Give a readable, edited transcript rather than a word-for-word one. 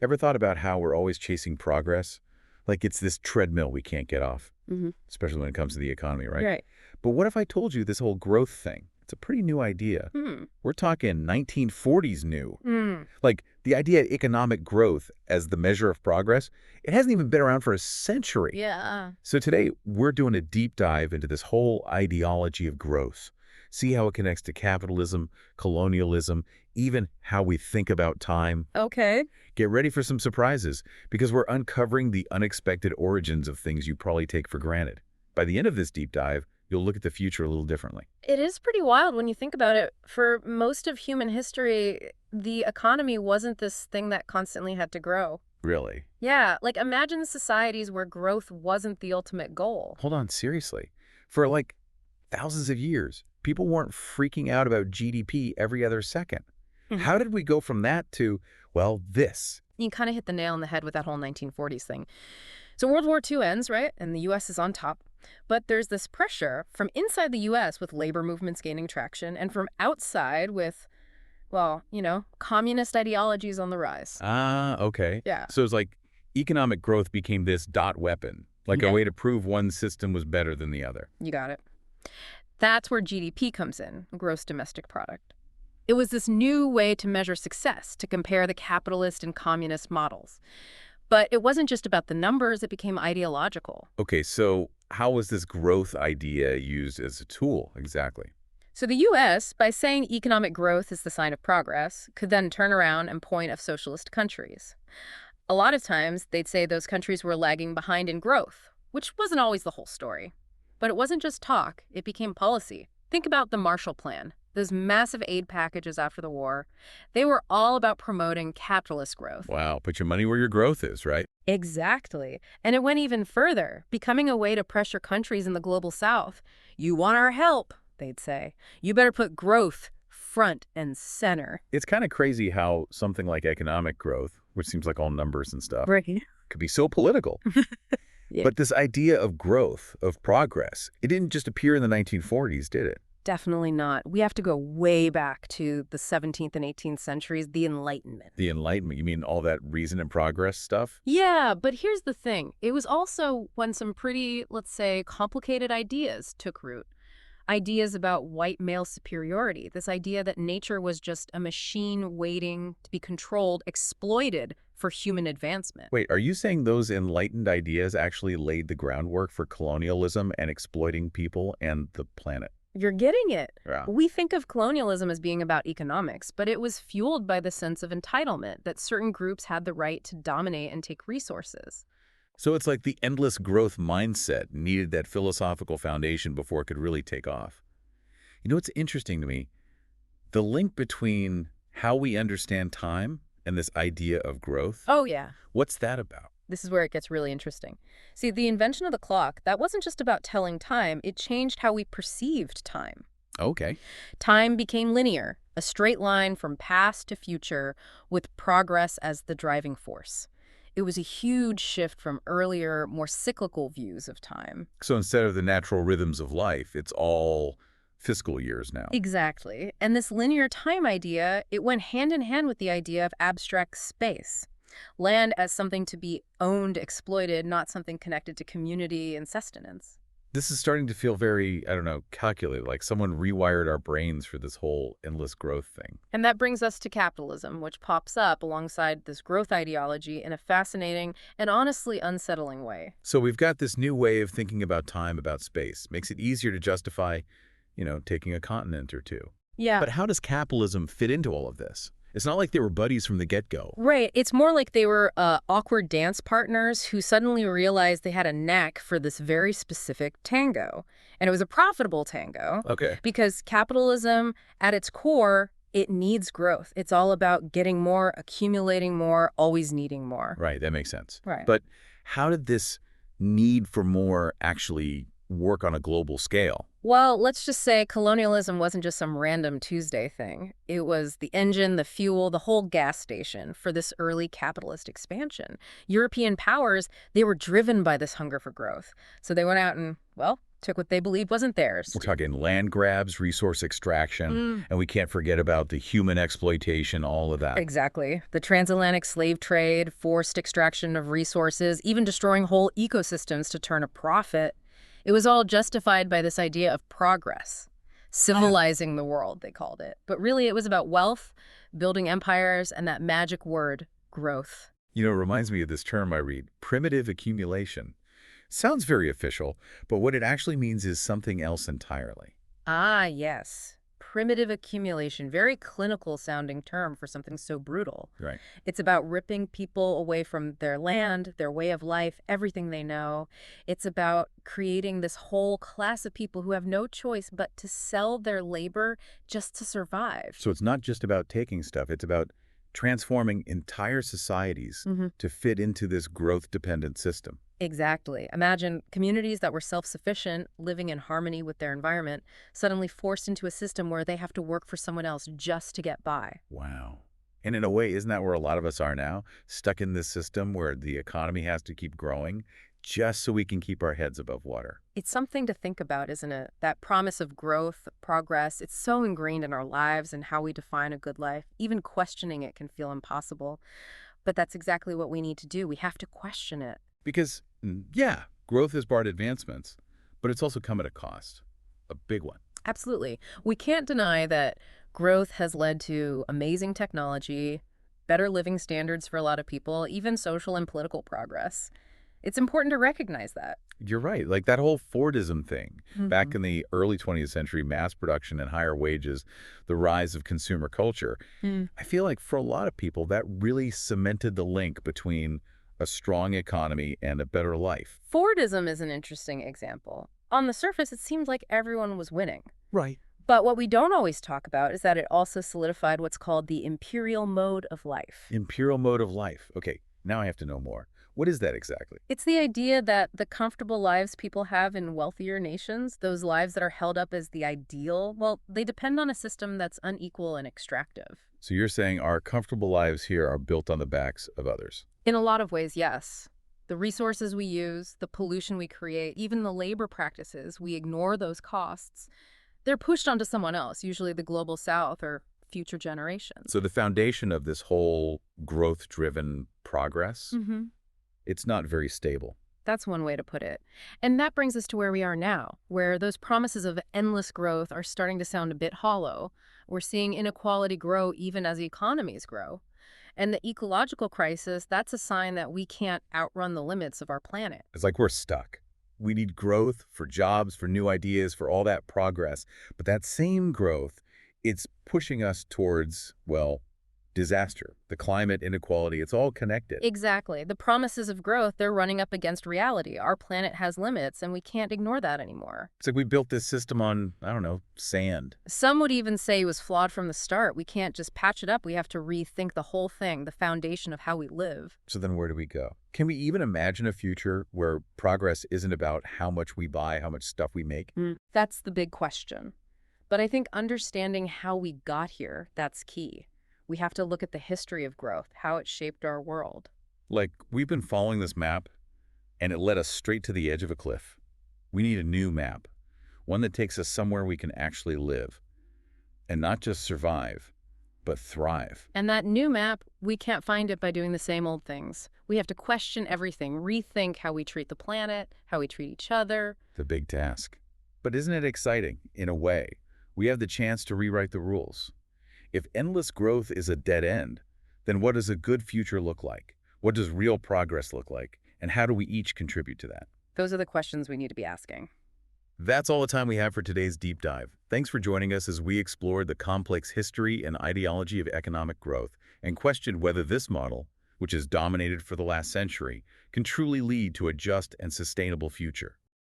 Ever thought about how we're always chasing progress? Like it's this treadmill we can't get off, Hmm. especially when it comes to the economy, right? Right. But what if I told you this whole growth thing? It's a pretty new idea. Hmm. We're talking 1940s new. Mm. Like the idea of economic growth as the measure of progress, it hasn't even been around for a century. Yeah. So today, we're doing a deep dive into this whole ideology of growth. See how it connects to capitalism, colonialism, even how we think about time. Okay. Get ready for some surprises, because we're uncovering the unexpected origins of things you probably take for granted. By the end of this deep dive, you'll look at the future a little differently. It is pretty wild when you think about it. For most of human history, the economy wasn't this thing that constantly had to grow. Really? Yeah, like imagine societies where growth wasn't the ultimate goal. Hold on, seriously. For like thousands of years, people weren't freaking out about GDP every other second. Mhm. How did we go from that to, well, this? You kind of hit the nail on the head with that whole 1940s thing. So World War II ends, right? And the U.S. is on top. But there's this pressure from inside the U.S. with labor movements gaining traction and from outside with, well, communist ideologies on the rise. Ah, okay. Yeah. So it's like economic growth became this dot weapon, like a Yeah. way to prove one system was better than the other. You got it. That's where GDP comes in, gross domestic product. It was this new way to measure success, to compare the capitalist and communist models. But it wasn't just about the numbers, it became ideological. Okay, so how was this growth idea used as a tool exactly? So the U.S., by saying economic growth is the sign of progress, could then turn around and point at socialist countries. A lot of times, they'd say those countries were lagging behind in growth, which wasn't always the whole story. But it wasn't just talk, it became policy. Think about the Marshall Plan, those massive aid packages after the war. They were all about promoting capitalist growth. Wow, put your money where your growth is, right? Exactly. And it went even further, becoming a way to pressure countries in the global south. You want our help, they'd say. You better put growth front and center. It's kind of crazy how something like economic growth, which seems like all numbers and stuff, Right. could be so political. Yeah. But this idea of growth, of progress, it didn't just appear in the 1940s, did it? Definitely not. We have to go way back to the 17th and 18th centuries, the Enlightenment. The Enlightenment, you mean all that reason and progress stuff? Yeah, but here's the thing. It was also when some pretty, let's say, complicated ideas took root. Ideas about white male superiority, this idea that nature was just a machine waiting to be controlled, exploited for human advancement. Wait, are you saying those enlightened ideas actually laid the groundwork for colonialism and exploiting people and the planet? You're getting it. Yeah. We think of colonialism as being about economics, but it was fueled by the sense of entitlement that certain groups had the right to dominate and take resources. So it's like the endless growth mindset needed that philosophical foundation before it could really take off. You know what's interesting to me? The link between how we understand time and this idea of growth. Oh, yeah. What's that about? This is where it gets really interesting. See, the invention of the clock, that wasn't just about telling time, it changed how we perceived time. Okay. Time became linear, a straight line from past to future, with progress as the driving force. It was a huge shift from earlier, more cyclical views of time. So instead of the natural rhythms of life, it's all fiscal years now. Exactly. And this linear time idea, it went hand in hand with the idea of abstract space. Land as something to be owned, exploited, not something connected to community and sustenance. This is starting to feel very, I don't know, calculated, like someone rewired our brains for this whole endless growth thing. And that brings us to capitalism, which pops up alongside this growth ideology in a fascinating and honestly unsettling way. So we've got this new way of thinking about time, about space. Makes it easier to justify, taking a continent or two. Yeah. But how does capitalism fit into all of this? It's not like they were buddies from the get-go. Right. It's more like they were awkward dance partners who suddenly realized they had a knack for this very specific tango. And it was a profitable tango. Okay. Because capitalism, at its core, it needs growth. It's all about getting more, accumulating more, always needing more. Right, that makes sense. Right. But how did this need for more actually work on a global scale? Well, let's just say colonialism wasn't just some random Tuesday thing. It was the engine, the fuel, the whole gas station for this early capitalist expansion. European powers, they were driven by this hunger for growth. So they went out and, well, Took what they believed wasn't theirs. We're talking land grabs, resource extraction, Mm, and we can't forget about the human exploitation, all of that. exactly. The transatlantic slave trade, forced extraction of resources, even destroying whole ecosystems to turn a profit. It was all justified by this idea of progress. Civilizing the world, they called it. But really, it was about wealth, building empires, and that magic word, growth. You know, it reminds me of this term I read, primitive accumulation. Sounds very official, but what it actually means is something else entirely. Ah, yes. Primitive accumulation, very clinical sounding term for something so brutal. Right. It's about ripping people away from their land, their way of life, everything they know. It's about creating this whole class of people who have no choice but to sell their labor just to survive. So it's not just about taking stuff, it's about transforming entire societies Mhm. to fit into this growth-dependent system. Exactly. Imagine communities that were self-sufficient, living in harmony with their environment, suddenly forced into a system where they have to work for someone else just to get by. Wow. And in a way, isn't that where a lot of us are now? Stuck in this system where the economy has to keep growing just so we can keep our heads above water. It's something to think about, isn't it? That promise of growth, progress, it's so ingrained in our lives and how we define a good life. Even questioning it can feel impossible. But that's exactly what we need to do. We have to question it. Because, yeah, growth has brought advancements, but it's also come at a cost, a big one. Absolutely. We can't deny that growth has led to amazing technology, better living standards for a lot of people, even social and political progress. It's important to recognize that. You're right. Like that whole Fordism thing, back Mhm. in the early 20th century, mass production and higher wages, the rise of consumer culture. Mm. I feel like for a lot of people, that really cemented the link between a strong economy and a better life. Fordism is an interesting example. On the surface, it seemed like everyone was winning. Right. But what we don't always talk about is that it also solidified what's called the imperial mode of life. Imperial mode of life. Okay, now I have to know more. What is that exactly? It's the idea that the comfortable lives people have in wealthier nations, those lives that are held up as the ideal, well, they depend on a system that's unequal and extractive. So you're saying our comfortable lives here are built on the backs of others. In a lot of ways, yes. The resources we use, the pollution we create, even the labor practices, we ignore those costs. They're pushed onto someone else, usually the global south or future generations. So the foundation of this whole growth-driven progress, Mm-hmm. it's not very stable. That's one way to put it. And that brings us to where we are now, where those promises of endless growth are starting to sound a bit hollow. We're seeing inequality grow even as economies grow. And the ecological crisis, that's a sign that we can't outrun the limits of our planet. It's like we're stuck. We need growth for jobs, for new ideas, for all that progress. But that same growth, it's pushing us towards, well, disaster. The climate, inequality, it's all connected. Exactly. The promises of growth, they're running up against reality. Our planet has limits, and we can't ignore that anymore. It's like we built this system on, I don't know, sand. Some would even say it was flawed from the start. We can't just patch it up. We have to rethink the whole thing, the foundation of how we live. So then where do we go? Can we even imagine a future where progress isn't about how much we buy, how much stuff we make? That's the big question. But I think understanding how we got here, that's key. We have to look at the history of growth, how it shaped our world. Like, we've been following this map, and it led us straight to the edge of a cliff. We need a new map, one that takes us somewhere we can actually live, and not just survive, but thrive. And that new map, we can't find it by doing the same old things. We have to question everything, rethink how we treat the planet, how we treat each other. The big task. But isn't it exciting, in a way? We have the chance to rewrite the rules. If endless growth is a dead end, then what does a good future look like? What does real progress look like? And how do we each contribute to that? Those are the questions we need to be asking. That's all the time we have for today's deep dive. Thanks for joining us as we explored the complex history and ideology of economic growth and questioned whether this model, which has dominated for the last century, can truly lead to a just and sustainable future.